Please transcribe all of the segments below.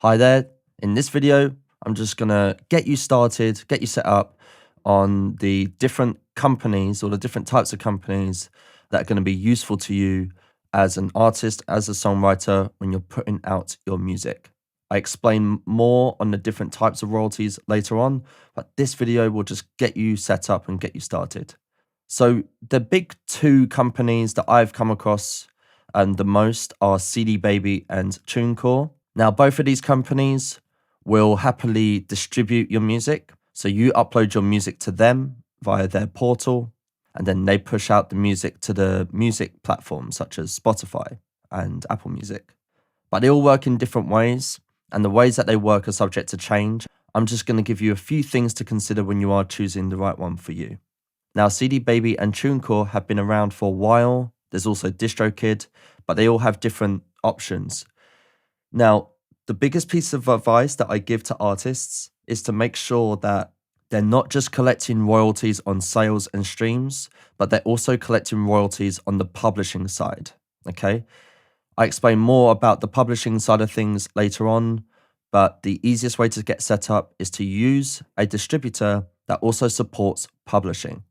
Hi there. In this video, I'm just going to get you started, get you set up on the different companies or the different types of companies that are going to be useful to you as an artist, as a songwriter, when you're putting out your music. I explain more on the different types of royalties later on, but this video will just get you set up and get you started. So the big two companies that I've come across the most are CD Baby and TuneCore. Now, both of these companies will happily distribute your music. So you upload your music to them via their portal, and then they push out the music to the music platforms such as Spotify and Apple Music. But they all work in different ways, and the ways that they work are subject to change. I'm just going to give you a few things to consider when you are choosing the right one for you. Now, CD Baby and TuneCore have been around for a while. There's also DistroKid, but they all have different options. Now, the biggest piece of advice that I give to artists is to make sure that they're not just collecting royalties on sales and streams, but they're also collecting royalties on the publishing side, okay? I explain more about the publishing side of things later on, but the easiest way to get set up is to use a distributor that also supports publishing.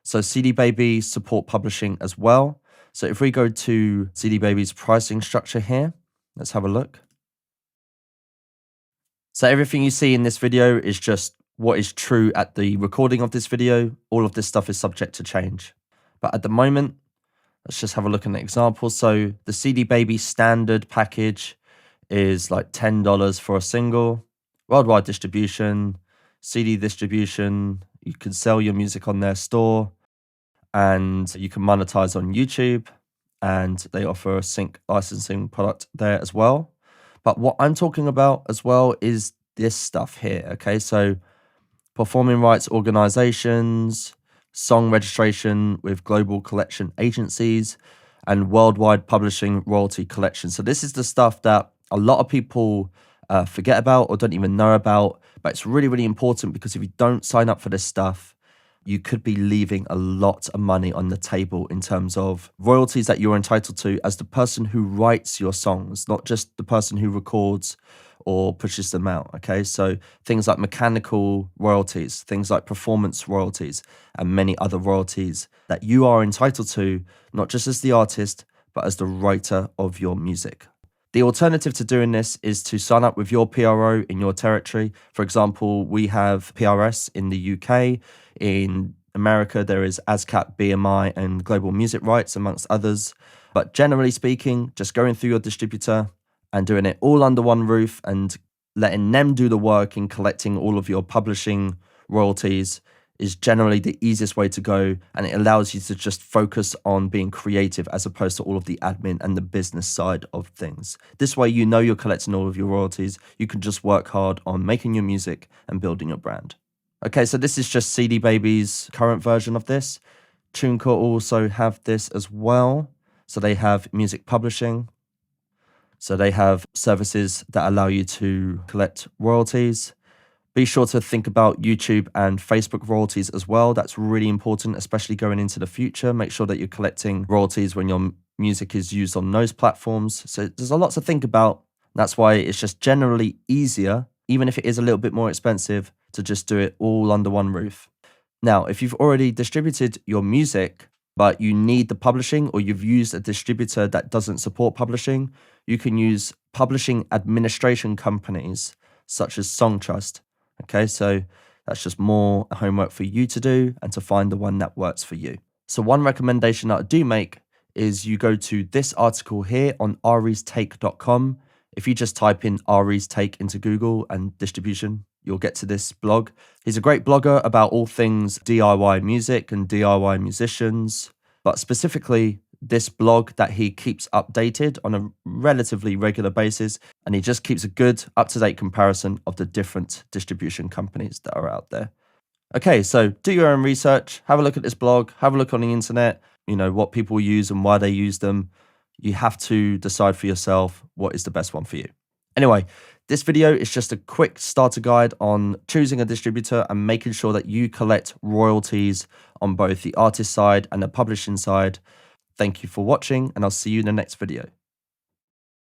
So CD Baby support publishing as well. So if we go to CD Baby's pricing structure here, let's have a look. So everything you see in this video is just what is true at the recording of this video. All of this stuff is subject to change. But at the moment, let's just have a look at an example. So the CD Baby standard package is like $10 for a single. Worldwide distribution, CD distribution. You can sell your music on their store and you can monetize on YouTube. And they offer a sync licensing product there as well. But what I'm talking about as well is this stuff here, okay? So performing rights organizations, song registration with global collection agencies, and worldwide publishing royalty collection. So this is the stuff that a lot of people forget about or don't even know about, but it's really, really important because if you don't sign up for this stuff, you could be leaving a lot of money on the table in terms of royalties that you're entitled to as the person who writes your songs, not just the person who records or pushes them out, okay? So things like mechanical royalties, things like performance royalties, and many other royalties that you are entitled to, not just as the artist, but as the writer of your music. The alternative to doing this is to sign up with your PRO in your territory. For example, we have PRS in the UK. In America, there is ASCAP, BMI, and Global Music Rights, amongst others. But generally speaking, just going through your distributor and doing it all under one roof and letting them do the work in collecting all of your publishing royalties is generally the easiest way to go, and it allows you to just focus on being creative as opposed to all of the admin and the business side of things. This way, you know you're collecting all of your royalties. You can just work hard on making your music and building your brand. Okay, so this is just CD Baby's current version of this. TuneCore also have this as well. So they have music publishing. So they have services that allow you to collect royalties. Be sure to think about YouTube and Facebook royalties as well. That's really important, especially going into the future. Make sure that you're collecting royalties when your music is used on those platforms. So there's a lot to think about. That's why it's just generally easier, even if it is a little bit more expensive, to just do it all under one roof. Now, if you've already distributed your music, but you need the publishing, or you've used a distributor that doesn't support publishing, you can use publishing administration companies such as Songtrust. Okay, so that's just more homework for you to do and to find the one that works for you. So one recommendation that I do make is you go to this article here on aristake.com. If you just type in Ari's Take into Google and distribution, you'll get to this blog. He's a great blogger about all things DIY music and DIY musicians, but specifically this blog that he keeps updated on a relatively regular basis, and he just keeps a good up-to-date comparison of the different distribution companies that are out there. Okay, so do your own research, have a look at this blog, have a look on the internet, you know, what people use and why they use them. You have to decide for yourself what is the best one for you. Anyway, this video is just a quick starter guide on choosing a distributor and making sure that you collect royalties on both the artist side and the publishing side. Thank you for watching, and I'll see you in the next video.